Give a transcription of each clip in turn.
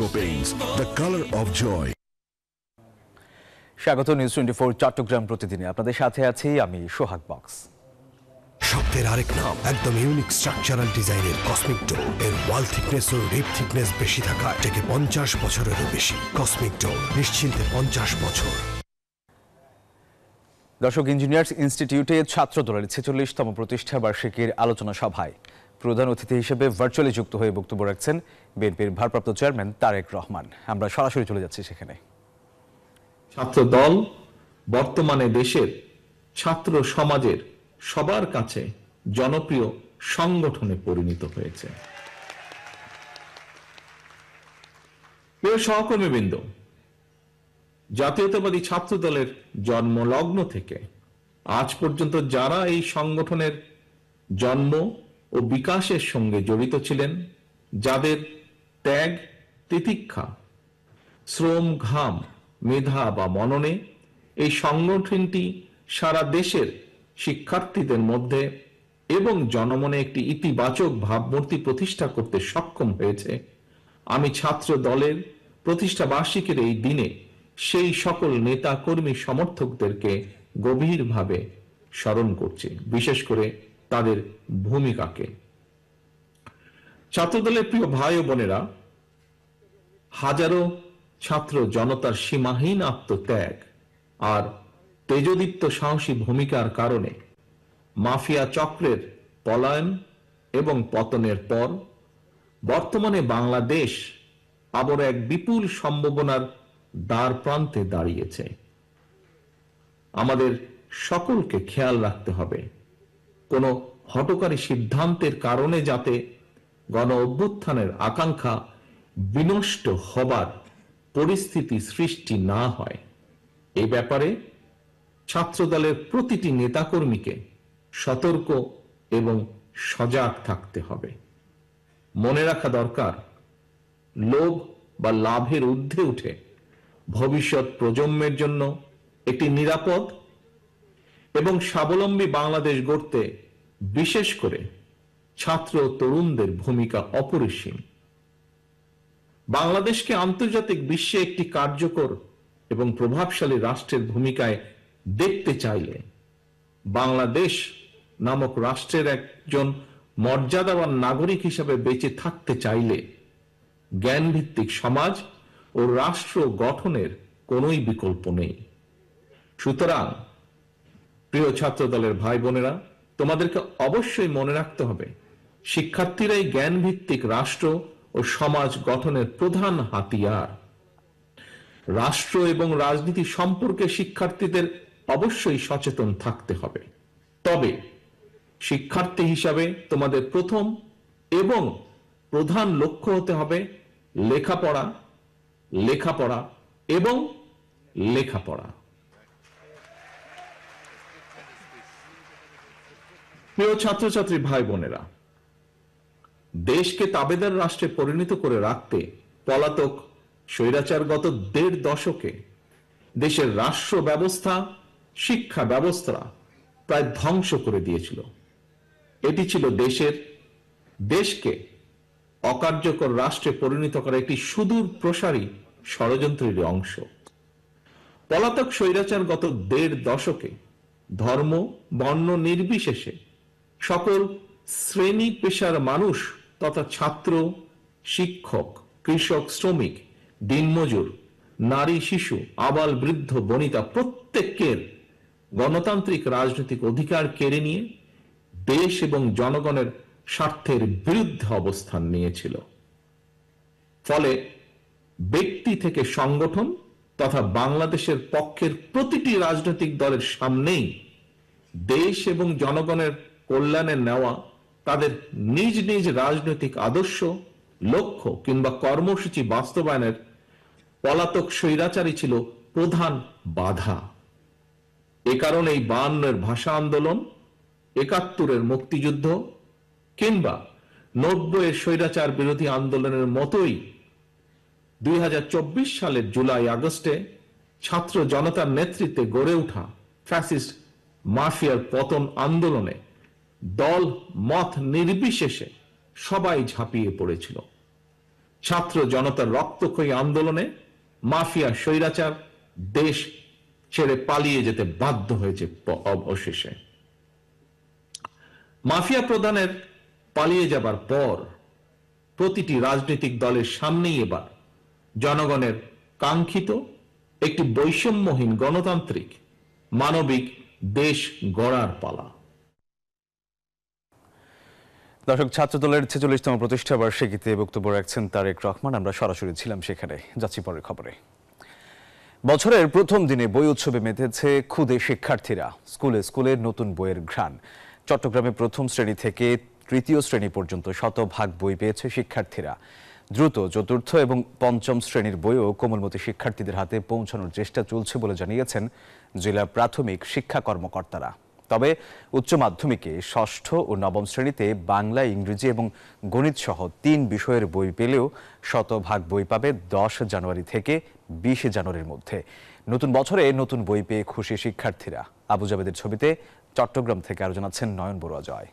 Rainbow Paints, the color of joy. স্বাগত news 24 Chittagong প্রতিদিনে আপনাদের সাথে আছি আমি সোহাগ বক্স। শব্দের আরেক নাম, একদম ইউনিক স্ট্রাকচারাল ডিজাইনের কসমিক ডোর এর ওয়াল থিকনেস ও রিপ থিকনেস বেশি থাকায় থেকে 50 বছরেরও বেশি। কসমিক ডোর, নিশ্চিন্তে 50 বছর। দর্শক, ইঞ্জিনিয়ার্স ইনস্টিটিউটে ছাত্র দলের 46তম প্রতিষ্ঠা বার্ষিকীর আলোচনা সভায় প্রধান অতিথি হিসেবে ভার্চুয়ালি যুক্ত হয়ে বক্তব্য রাখছেন বিএনপির ভারপ্রাপ্ত চেয়ারম্যান তারেক রহমান। আমরা সরাসরি চলে যাচ্ছি সেখানে। ছাত্র দল বর্তমানে দেশের ছাত্র সমাজের সবার কাছে জনপ্রিয় সংগঠনে পরিণত হয়েছে। প্রিয় সহকর্মীবৃন্দ, জাতীয়তাবাদী ছাত্র দলের জন্মলগ্ন থেকে আজ পর্যন্ত যারা এই সংগঠনের জন্ম ও বিকাশের সঙ্গে জড়িত ছিলেন, যাদের ত্যাগ, তিতিক্ষা, শ্রম, ঘাম, মেধা বা মননে এই সংগঠনটি সারা দেশের শিক্ষার্থীদের মধ্যে এবং জনমনে একটি ইতিবাচক ভাবমূর্তি প্রতিষ্ঠা করতে সক্ষম হয়েছে, আমি ছাত্র দলের প্রতিষ্ঠা বার্ষিকীর এই দিনে সেই সকল নেতা, কর্মী, সমর্থকদেরকে গভীরভাবে স্মরণ করছি, বিশেষ করে তাদের ভূমিকাকে। ছাত্রদলের প্রিয় ভাই ও বোনেরা, হাজারো ছাত্র জনতার সীমাহীন আত্মত্যাগ আর তেজদীপ্ত সাহসী ভূমিকার কারণে মাফিয়া চক্রের পলায়ন এবং পতনের পর বর্তমানে বাংলাদেশ আবার এক বিপুল সম্ভাবনার দ্বার প্রান্তে দাঁড়িয়েছে। আমাদের সকলকে খেয়াল রাখতে হবে, কোনো হঠকারী সিদ্ধান্তের কারণে যাতে গণ অভ্যুত্থানের আকাঙ্ক্ষা বিনষ্ট হবার পরিস্থিতি সৃষ্টি না হয়। এই ব্যাপারে ছাত্রদলের প্রতিটি নেতাকর্মীকে সতর্ক এবং সজাগ থাকতে হবে। মনে রাখা দরকার, লোভ বা লাভের ঊর্ধ্বে উঠে ভবিষ্যৎ প্রজন্মের জন্য একটি নিরাপদ এবং স্বাবলম্বী বাংলাদেশ গড়তে বিশেষ করে ছাত্র তরুণদের ভূমিকা অপরিসীম। বাংলাদেশকে আন্তর্জাতিক বিশ্বে একটি কার্যকর এবং প্রভাবশালী রাষ্ট্রের ভূমিকায় দেখতে চাইলে, বাংলাদেশ নামক রাষ্ট্রের একজন মর্যাদাবান নাগরিক হিসেবে বেঁচে থাকতে চাইলে জ্ঞানভিত্তিক সমাজ ও রাষ্ট্র গঠনের কোনোই বিকল্প নেই। সুতরাং প্রিয় ছাত্র দলের ভাই বোনেরা, তোমাদেরকে অবশ্যই মনে রাখতে হবে, শিক্ষার্থীরাই জ্ঞানভিত্তিক রাষ্ট্র ও সমাজ গঠনের প্রধান হাতিয়ার। রাষ্ট্র এবং রাজনীতি সম্পর্কে শিক্ষার্থীদের অবশ্যই সচেতন থাকতে হবে। তবে শিক্ষার্থী হিসাবে তোমাদের প্রথম এবং প্রধান লক্ষ্য হতে হবে লেখাপড়া, লেখাপড়া এবং লেখাপড়া। প্রিয় ছাত্রছাত্রী ভাই বোনেরা, দেশকে তাবেদার রাষ্ট্রে পরিণত করে রাখতে পলাতক স্বৈরাচার গত 1.5 দশকে দেশের রাষ্ট্র ব্যবস্থা, শিক্ষা ব্যবস্থা প্রায় ধ্বংস করে দিয়েছিল। এটি ছিল দেশকে অকার্যকর রাষ্ট্রে পরিণত করা একটি সুদূর প্রসারী ষড়যন্ত্রের অংশ। পলাতক স্বৈরাচার গত 1.5 দশকে ধর্ম, বর্ণ নির্বিশেষে সকল শ্রেণী পেশার মানুষ তথা ছাত্র, শিক্ষক, কৃষক, শ্রমিক, দিনমজুর, নারী, শিশু, আবাল, বৃদ্ধ, বনিতা প্রত্যেকের গণতান্ত্রিক রাজনৈতিক অধিকার কেড়ে নিয়ে দেশ এবং জনগণের স্বার্থের বিরুদ্ধে অবস্থান নিয়েছিল। ফলে ব্যক্তি থেকে সংগঠন তথা বাংলাদেশের পক্ষের প্রতিটি রাজনৈতিক দলের সামনেই দেশ এবং জনগণের কল্যাণে নেওয়া তাদের নিজ নিজ রাজনৈতিক আদর্শ, লক্ষ্য কিংবা কর্মসূচি বাস্তবায়নের পলাতক স্বৈরাচারী ছিল প্রধান বাধা। এ কারণে 52-এর ভাষা আন্দোলন, 71-এর মুক্তিযুদ্ধ কিংবা 90-এর স্বৈরাচার বিরোধী আন্দোলনের মতোই 2024 সালের জুলাই আগস্টে ছাত্র জনতার নেতৃত্বে গড়ে ওঠা ফ্যাসিস্ট মাফিয়ার পতন আন্দোলনে দল মত নির্বিশেষে সবাই ঝাঁপিয়ে পড়েছিল। ছাত্র জনতার রক্তক্ষয়ী আন্দোলনে মাফিয়া স্বৈরাচার দেশ ছেড়ে পালিয়ে যেতে বাধ্য হয়েছে অবশেষে। মাফিয়া প্রধানের পালিয়ে যাবার পর প্রতিটি রাজনৈতিক দলের সামনেই এবার জনগণের কাঙ্ক্ষিত একটি বৈষম্যহীন গণতান্ত্রিক মানবিক দেশ গড়ার পালা। দর্শক, ছাত্রদলের 46তম প্রতিষ্ঠা বার্ষিকীতে বক্তব্য রাখছেন তারেক রহমান। আমরা সরাসরি ছিলাম সেখানে, যাচ্ছি পরের খবরে। বছরের প্রথম দিনে বই উৎসবে মেতেছে ক্ষুদে শিক্ষার্থীরা। স্কুলে স্কুলে নতুন বইয়ের ঘ্রাণ। চট্টগ্রামে প্রথম শ্রেণী থেকে তৃতীয় শ্রেণী পর্যন্ত শতভাগ বই পেয়েছে শিক্ষার্থীরা। দ্রুত চতুর্থ এবং পঞ্চম শ্রেণীর বইও কোমলমতি শিক্ষার্থীদের হাতে পৌঁছানোর চেষ্টা চলছে বলে জানিয়েছেন জেলা প্রাথমিক শিক্ষা কর্মকর্তারা। তবে উচ্চ মাধ্যমিকে ষষ্ঠ ও নবম শ্রেণীতে বাংলা, ইংরেজি এবং গণিত সহ 3 বিষয়ের বই পেলেও শতভাগ বই পাবে 10 জানুয়ারি থেকে 20 জানুয়ারির মধ্যে। নতুন বছরে নতুন বই পেয়ে খুশি শিক্ষার্থীরা। আবু জাবেদের ছবিতে চট্টগ্রাম থেকে আরো জানাচ্ছেন নয়ন বড়ুয়া জয়।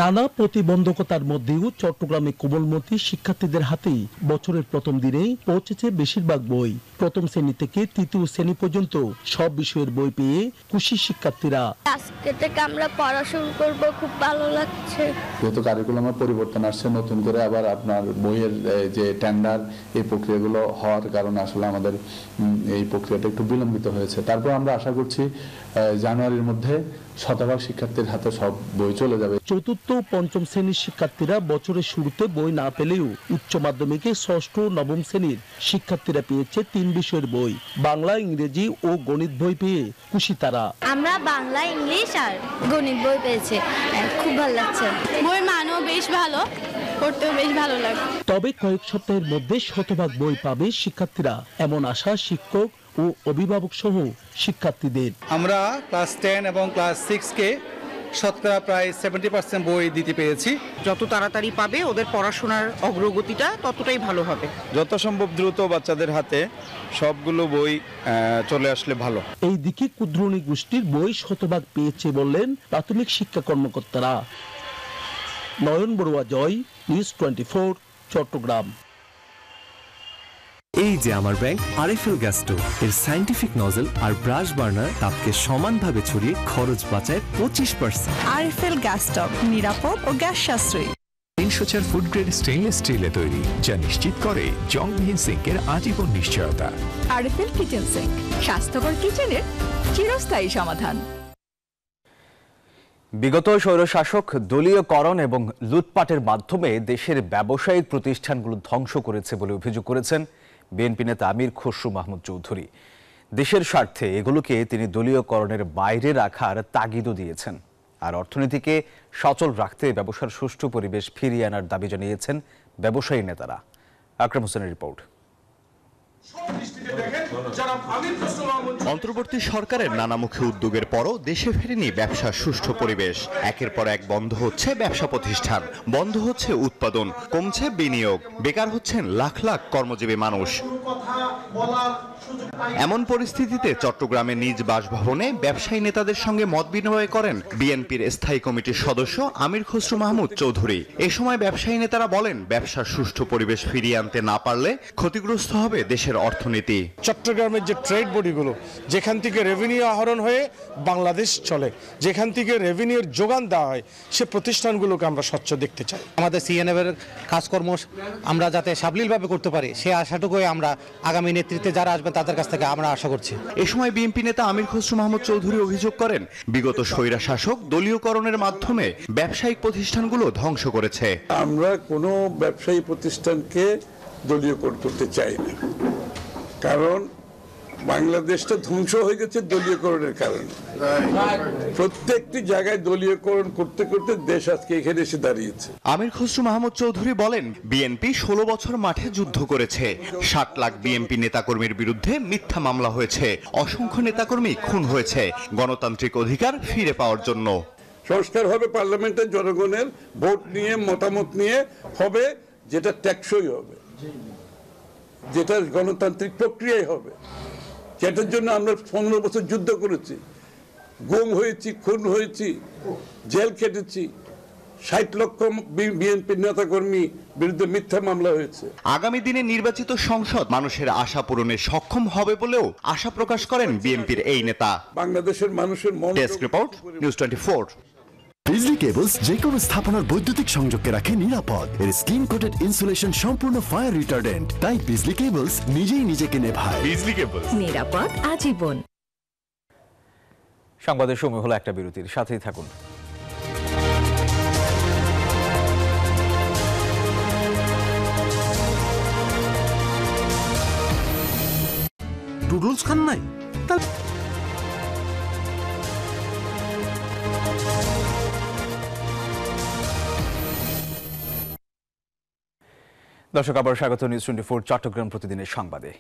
নানা প্রতিবন্ধকতার মধ্যেও চট্টগ্রামে কোমলমতি শিক্ষার্থীদের হাতেই বছরের প্রথম দিনেই পৌঁছেছে বেশিরভাগ বই। প্রথম শ্রেণী থেকে তৃতীয় শ্রেণী পর্যন্ত সব বিষয়ের বই পেয়ে খুশি শিক্ষার্থীরা। আজকে থেকে আমরা পড়াশোনা করব, খুব ভালো লাগছে। যেহেতু কারিকুলামের পরিবর্তন আসছে, নতুন করে আবার আপনার বইয়ের যে টেন্ডার, এই প্রক্রিয়াগুলো হওয়ার কারণে আসলে আমাদের এই প্রক্রিয়াটা একটু বিলম্বিত হয়েছে। তারপর আমরা আশা করছি জানুয়ারির মধ্যে শতভাগ শিক্ষার্থীর হাতে সব বই চলে যাবে। চতুর্থ ও পঞ্চম শ্রেণীর শিক্ষার্থীরা বছরের শুরুতে বই না পেলেও উচ্চ মাধ্যমিকে ষষ্ঠ ও নবম শ্রেণীর শিক্ষার্থীরা পেয়েছে 3 বিষয়ের বই। বাংলা, ইংরেজি ও গণিত বই পেয়ে খুশি তারা। আমরা বাংলা, ইংলিশ আর গণিত বই পেয়েছি, খুব ভালো লাগছে। বইয়ের মানও বেশ ভালো, পড়তেও বেশ ভালো লাগে। তবে কয়েক সপ্তাহের মধ্যে শতভাগ বই পাবে শিক্ষার্থীরা, এমন আশা শিক্ষক ও অভিভাবক সহ শিক্ষার্থীদের। আমরা ক্লাস 10 এবং ক্লাস 6 কে শতকরা প্রায় 70% বই দিতে পেরেছি। যত তাড়াতাড়ি পাবে ওদের পড়াশোনার অগ্রগতিটা ততটাই ভালো হবে। যত সম্ভব দ্রুত বাচ্চাদের হাতে সবগুলো বই চলে আসলে ভালো। এই দিকে ক্ষুদ্রণী গোষ্ঠীর বই শতভাগ পেয়েছে বললেন প্রাথমিক শিক্ষা কর্মকর্তারা। নয়ন বড়ুয়া জয়, নিউজ 24, চট্টগ্রাম। এই যে আমার ব্যাংক আরএফএল গ্যাস স্টোভ, এর সায়েন্টিফিক নজল আর ব্রাশ বার্নার তাপকে সমানভাবে ছড়িয়ে খরচ বাঁচায় 25%। আরএফএল গ্যাস স্টোভ নিরাপদ ও গ্যাস সাশ্রয়ী। 304 ফুড গ্রেড স্টেইনলেস স্টিলে তৈরি, যা নিশ্চিত করে জংবিহীন সিঙ্কের আজীবন নিশ্চয়তা। আরএফএল কিচেন সিঙ্ক, স্বাস্থ্যকর কিচেনের চিরস্থায়ী সমাধান। বিগত স্বৈরশাসক দলীয়করণ এবং লুটপাটের মাধ্যমে দেশের ব্যবসায়িক প্রতিষ্ঠানগুলো ধ্বংস করেছে বলে অভিযোগ করেছেন বিএনপি নেতা আমির খসরু মাহমুদ চৌধুরী। দেশের স্বার্থে এগুলোকে তিনি দলীয়করণের বাইরে রাখার তাগিদও দিয়েছেন। আর অর্থনীতিকে সচল রাখতে ব্যবসার সুষ্ঠু পরিবেশ ফিরিয়ে আনার দাবি জানিয়েছেন ব্যবসায়ী নেতারা। আকরাম হোসেনের রিপোর্ট। অন্তর্বর্তী সরকারের নানামুখী উদ্যোগের পরও দেশে ফেরেনি ব্যবসার সুষ্ঠু পরিবেশ। একের পর এক বন্ধ হচ্ছে ব্যবসা প্রতিষ্ঠান, বন্ধ হচ্ছে উৎপাদন, কমছে বিনিয়োগ, বেকার হচ্ছেন লাখ লাখ কর্মজীবী মানুষ। এমন পরিস্থিতিতে চট্টগ্রামে নিজ বাসভবনে ব্যবসায়ী নেতাদের সঙ্গে মত বিনিময় করেন বিএনপির স্থায়ী কমিটির সদস্য আমির খসরু মাহমুদ চৌধুরী। এ সময় ব্যবসায়ী নেতারা বলেন, ব্যবসার সুষ্ঠু পরিবেশ ফিরিয়ে আনতে না পারলে ক্ষতিগ্রস্ত হবে দেশের অর্থনীতি। চট্টগ্রামের যে ট্রেড বডিগুলো, যেখান থেকে রেভিনিউ আহরণ হয়ে বাংলাদেশ চলে, যেখান থেকে রেভিনিউর যোগান দেওয়া হয়, সে প্রতিষ্ঠানগুলোকে আমরা স্বচ্ছ দেখতে চাই। আমাদের সিএনএফ এর কাজকর্ম আমরা যাতে সাবলীলভাবে করতে পারি, সেই আশাটুকুই আমরা আগামী নেতৃত্বে যারা আসবেন তাদের কাছ থেকে আমরা আশা করছি। এ সময় বিএনপি নেতা আমির খসরু মাহমুদ চৌধুরী অভিযোগ করেন, বিগত স্বৈরাশাসক দলীয়করণের মাধ্যমে ব্যবসায়িক প্রতিষ্ঠানগুলো ধ্বংস করেছে। আমরা কোনো ব্যবসায়ী প্রতিষ্ঠানকে দলীয়করণ করতে চাই না, কারণ বাংলাদেশটা ধ্বংস হয়ে গেছে দলীয়করণের কারণে। প্রত্যেকটি জায়গায় দলীয়করণ করতে করতে দেশ আজকে এখানে এসে দাঁড়িয়েছে। আমির খসরু মাহমুদ চৌধুরী বলেন, বিএনপি 16 বছর মাঠে যুদ্ধ করেছে। 60 লাখ বিএনপি নেতাকর্মীর বিরুদ্ধে মিথ্যা মামলা হয়েছে, অসংখ্য নেতাকর্মী খুন হয়েছে গণতান্ত্রিক অধিকার ফিরে পাওয়ার জন্য। সংস্কার হবে পার্লামেন্টের জনগণের ভোট নিয়ে, মতামত নিয়ে হবে, যেটা টেকসই হবে, যেটা গণতান্ত্রিক প্রক্রিয়ায় হবে, যেটার জন্য আমরা 15 বছর যুদ্ধ করেছি, গুম হয়েছি, খুন হয়েছি, জেল কেটেছি, 60 লক্ষ বিএনপি নেতাকর্মী বিরুদ্ধে মিথ্যা মামলা হয়েছে। আগামী দিনে নির্বাচিত সংসদ মানুষের আশা পূরণে সক্ষম হবে বলেও আশা প্রকাশ করেন বিএনপির এই নেতা। বাংলাদেশের মানুষের মন। Desk report, news 24। বিজলি কেবলস যে কোনো স্থাপনার বৈদ্যুতিক সংযোগকে রাখে নিরাপদ। এর স্ক্রিন কোটেড ইনসুলেশন সম্পূর্ণ ফায়ার রিটার্ডেন্ট, তাই বিজলি কেবলস নিজেই নিজেকে নেভায়। বিজলি কেবলস, নিরাপদ আজীবন। সংবাদের সময় হলো একটা বিরতির, সাথেই থাকুন। নুডলস খান নাই? দর্শক, আবার স্বাগত নিউজ 24 চট্টগ্রাম প্রতিদিনের সংবাদে।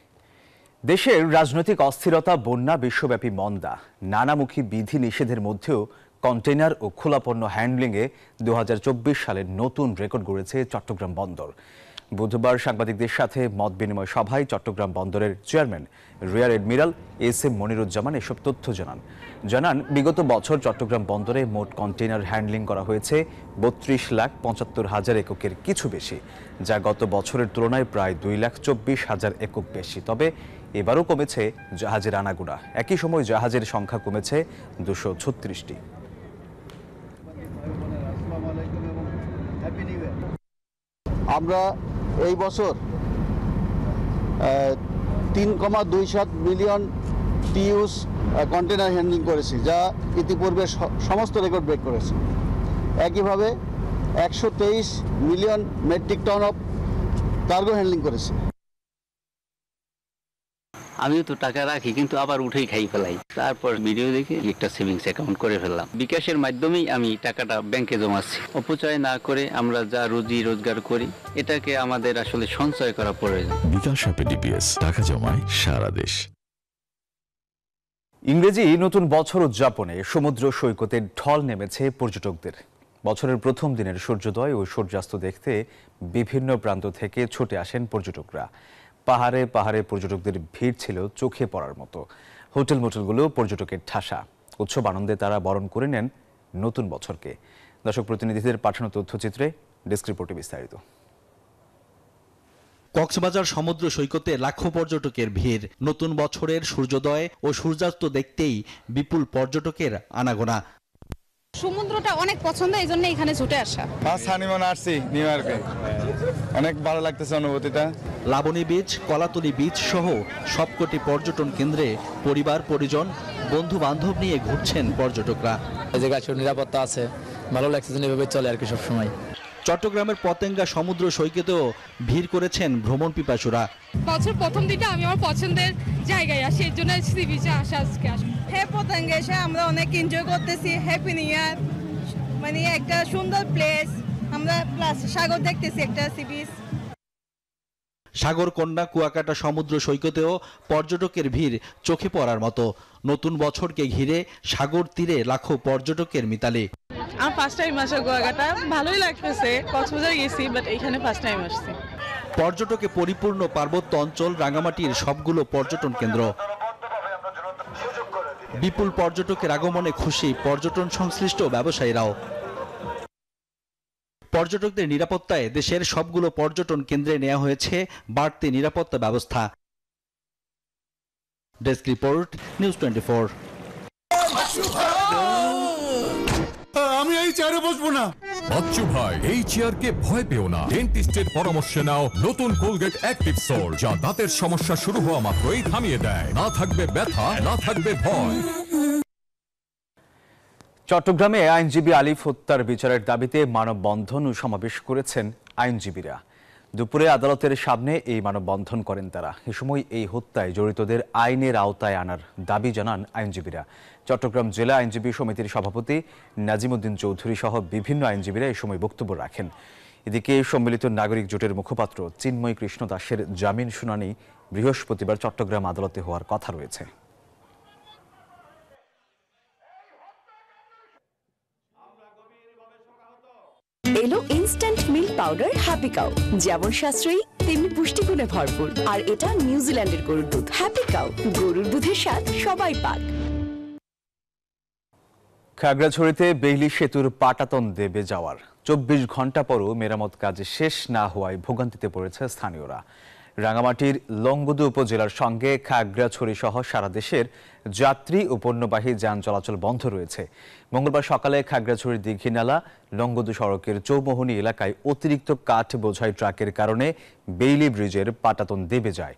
দেশের রাজনৈতিক অস্থিরতা, বন্যা, বিশ্বব্যাপী মন্দা, নানামুখী বিধি নিষেধের মধ্যেও কন্টেইনার ও খোলা পণ্য হ্যান্ডলিংয়ে 2024 সালের নতুন রেকর্ড গড়েছে চট্টগ্রাম বন্দর। বুধবার সাংবাদিকদের সাথে মত বিনিময় সভায় চট্টগ্রাম বন্দরের চেয়ারম্যান রিয়ার এডমিরাল এস.এম. মনিরুজ্জামান এসব তথ্য জানান বিগত বছর চট্টগ্রাম বন্দরে মোট কন্টেইনার হ্যান্ডলিং করা হয়েছে 32,75,000 এককের কিছু বেশি, যা গত বছরের তুলনায় প্রায় 2,24,000 একক বেশি। তবে এবারও কমেছে জাহাজের আনাগোনা। একই সময় জাহাজের সংখ্যা কমেছে 236টি। আমরা এই বছর 3.27 মিলিয়ন টিইউস কন্টেনার হ্যান্ডলিং করেছি, যা ইতিপূর্বে সমস্ত রেকর্ড ব্রেক করেছে। একইভাবে 123 million metric ton of cargo handling করেছে। আমিও তো টাকা রাখি, কিন্তু আবার উঠেই খাই ফেলাই। তারপর ভিডিও দেখে একটা সেভিংস অ্যাকাউন্ট করে ফেললাম। বিকাশের মাধ্যমেই আমি টাকাটা ব্যাংকে জমাচ্ছি। অপচয় না করে আমরা যা রুজি রোজগার করি, এটাকে আমাদের আসলে সঞ্চয় করা প্রয়োজন। বিকাশ অ্যাপে ডিপিএস, টাকা জমায় সারা দেশ। ইংরেজি নতুন বছর উদযাপনে সমুদ্র সৈকতে ঢল নেমেছে পর্যটকদের। বছরের প্রথম দিনের সূর্যোদয় ও সূর্যাস্ত দেখতে বিভিন্ন প্রান্ত থেকে ছুটে আসেন পর্যটকরা। পাহাড়ে পাহাড়ে পর্যটকদের ভিড় ছিল চোখে পড়ার মতো। হোটেল মোটেলগুলো পর্যটকের ঠাসা। উৎসব আনন্দে তারা বরণ করে নেন নতুন বছরকে। দর্শক প্রতিনিধিদের পাঠানো তথ্যচিত্রে ডেস্ক রিপোর্টে বিস্তারিত। কক্সবাজার সমুদ্র সৈকতে লাখো পর্যটকের ভিড়। নতুন বছরের সূর্যোদয় ও সূর্যাস্ত দেখতেই বিপুল পর্যটকের আনাগোনা। সমুদ্রটা অনেক পছন্দ, এই জন্য এখানে ছুটে আসা। হানিমুন আসছি নিউ ইয়র্কে, অনেক ভালো লাগতেছে অনুভূতিটা। লাবণী বিচ, কলাতলি বিচ সহ সবকটি পর্যটন কেন্দ্রে পরিবার পরিজন, বন্ধু বান্ধব নিয়ে ঘুরছেন পর্যটকরা। এই জায়গায় নিরাপত্তা আছে, ভালো লাগছে, এভাবে চলে আর কি সব সময়। চট্টগ্রামের পতেঙ্গা সমুদ্র সৈকতেও ভিড় করেছেন ভ্রমণ পিপাসুরা। বছর প্রথম দিনটা আমি আমার পছন্দের জায়গায় আসি, এর জন্য সি বিচে আসা আজকে। হ্যাঁ, পতেঙ্গা এসে আমরা অনেক এনজয় করতেছি। হ্যাপি নিউ ইয়ার, মানে একটা সুন্দর প্লেস। আমরা প্লাস সাগর দেখতেছি, একটা সি বিচ। সাগরকন্যা, কুয়াকাটা সমুদ্র সৈকতেও পর্যটকের ভিড় চোখে পড়ার মতো। নতুন বছরকে ঘিরে সাগর তীরে লাখো পর্যটকের মিতালি। আমার ফার্স্ট টাইম আসা কুয়াকাটা, ভালোই লাগতেছে। কক্সবাজার গেছি, বাট এখানে ফার্স্ট টাইম আসছি। পর্যটকে পরিপূর্ণ পার্বত্য অঞ্চল রাঙামাটির সবগুলো পর্যটন কেন্দ্র। বিপুল পর্যটকের আগমনে খুশি পর্যটন সংশ্লিষ্ট ব্যবসায়ীরাও। পর্যটকদের নিরাপত্তায় দেশের সবগুলো পর্যটন কেন্দ্রে নেওয়া হয়েছে বাড়তি নিরাপত্তা ব্যবস্থা। Desk report, news 24। আমি এই চেয়ারে বসবো না। বাচ্চু ভাই, এই চেয়ারকে ভয় পেও না। ডেন্টিস্টের পরামর্শে নাও নতুন কোলগেট অ্যাক্টিভ সোল, যা দাঁতের সমস্যা শুরু হওয়া মাত্রই থামিয়ে দেয়। না থাকবে ব্যথা, না থাকবে ভয়। চট্টগ্রামে আইনজীবী আলিফ হত্যার বিচারের দাবিতে মানববন্ধন ও সমাবেশ করেছেন আইনজীবীরা। দুপুরে আদালতের সামনে এই মানববন্ধন করেন তারা। এ সময় এই হত্যায় জড়িতদের আইনের আওতায় আনার দাবি জানান আইনজীবীরা। চট্টগ্রাম জেলা আইনজীবী সমিতির সভাপতি নাজিমুদ্দিন চৌধুরী সহ বিভিন্ন আইনজীবীরা এ সময় বক্তব্য রাখেন। এদিকে সম্মিলিত নাগরিক জোটের মুখপাত্র চিন্ময় কৃষ্ণ দাসের জামিন শুনানি বৃহস্পতিবার চট্টগ্রাম আদালতে হওয়ার কথা রয়েছে। এলো instant milk powder happy cow, যেমন সাশ্রয়ী তেমনি পুষ্টিগুণে ভরপুর। আর এটা নিউজিল্যান্ডের গরুর দুধ। হ্যাপি কাউ, গরুর দুধের স্বাদ সবাই পাক। খাগড়াছড়িতে বেইলি সেতুর পাটাতন দেবে যাওয়ার 24 ঘন্টা পরও মেরামত কাজ শেষ না হওয়ায় ভোগান্তিতে পড়েছে স্থানীয়রা। রাঙামাটির লংগদু উপজেলার সঙ্গে খাগড়াছড়ি সহ সারা দেশের যাত্রী ও পণ্যবাহী যান চলাচল বন্ধ রয়েছে। মঙ্গলবার সকালে খাগড়াছড়ির দীঘিনালা লংগদু সড়কের চৌমোহনী এলাকায় অতিরিক্ত কাঠ বোঝাই ট্রাকের কারণে বেইলি ব্রিজের পাটাতন দেবে যায়।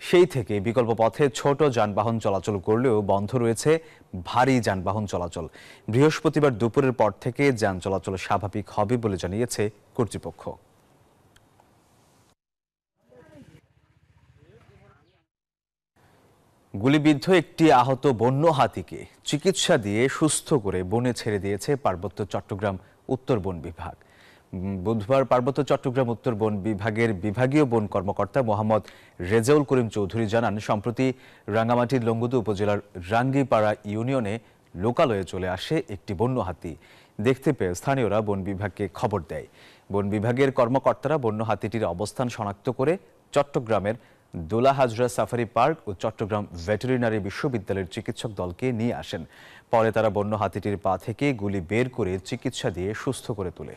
সেই থেকে বিকল্প পথে ছোট যানবাহন চলাচল করলেও বন্ধ রয়েছে ভারী যানবাহন চলাচল। বৃহস্পতিবার দুপুরের পর থেকে যান চলাচল স্বাভাবিক হবে বলে জানিয়েছে কর্তৃপক্ষ। গুলিবিদ্ধ একটি আহত বন্য হাতিকে চিকিৎসা দিয়ে সুস্থ করে বনে ছেড়ে দিয়েছে পার্বত্য চট্টগ্রাম উত্তর বন বিভাগ। বুধবার পার্বত্য চট্টগ্রাম উত্তর বন বিভাগের বিভাগীয় বন কর্মকর্তা মোহাম্মদ রেজাউল করিম চৌধুরী জানান, সম্প্রতি রাঙ্গামাটির লংগদু উপজেলার রাঙ্গিপাড়া ইউনিয়নে লোকালয়ে চলে আসে একটি বন্য হাতি। দেখতে পেয়ে স্থানীয়রা বন বিভাগকে খবর দেয়। বন বিভাগের কর্মকর্তারা বন্য হাতিটির অবস্থান শনাক্ত করে চট্টগ্রামের দোলা হাজরা সাফারি পার্ক ও চট্টগ্রাম ভেটেরিনারি বিশ্ববিদ্যালয়ের চিকিৎসক দলকে নিয়ে আসেন। পরে তারা বন্য হাতিটির পা থেকে গুলি বের করে চিকিৎসা দিয়ে সুস্থ করে তোলে।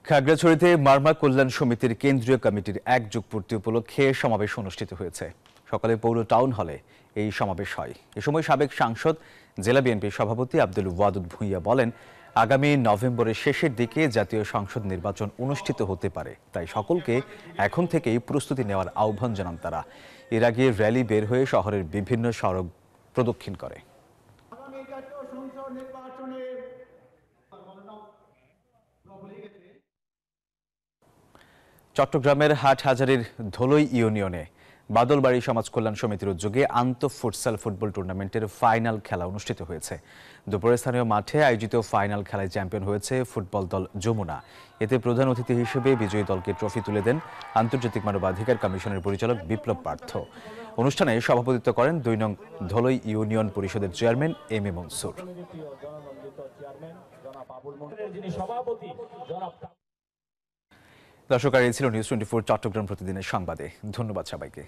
খাগড়াছড়িতে মারমা কল্যাণ সমিতির কেন্দ্রীয় কমিটির 1 যুগ পূর্তি উপলক্ষে সমাবেশ অনুষ্ঠিত হয়েছে। সকালে পৌর টাউন হলে এই সমাবেশ হয়। এ সময় সাবেক সাংসদ জেলা বিএনপির সভাপতি আব্দুল ওয়াদুদ ভূঁইয়া বলেন, আগামী নভেম্বরের শেষের দিকে জাতীয় সংসদ নির্বাচন অনুষ্ঠিত হতে পারে, তাই সকলকে এখন থেকেই প্রস্তুতি নেওয়ার আহ্বান জানান তারা। এর আগে র্যালি বের হয়ে শহরের বিভিন্ন সড়ক প্রদক্ষিণ করে। চট্টগ্রামের হাটহাজারীর ধলই ইউনিয়নে বাদলবাড়ি সমাজ কল্যাণ সমিতির উদ্যোগে আন্তঃ ফুটসাল ফুটবল টুর্নামেন্টের ফাইনাল খেলা অনুষ্ঠিত হয়েছে। দুপুরে স্থানীয় মাঠে আয়োজিত ফাইনাল খেলায় চ্যাম্পিয়ন হয়েছে ফুটবল দল যমুনা। এতে প্রধান অতিথি হিসেবে বিজয়ী দলকে ট্রফি তুলে দেন আন্তর্জাতিক মানবাধিকার কমিশনের পরিচালক বিপ্লব পার্থ। অনুষ্ঠানে সভাপতিত্ব করেন 2 নং ধলই ইউনিয়ন পরিষদের চেয়ারম্যান এম এ মনসুর। দর্শক, আর এই ছিল নিউজ 24 চট্টগ্রাম প্রতিদিনের সংবাদে। ধন্যবাদ সবাইকে।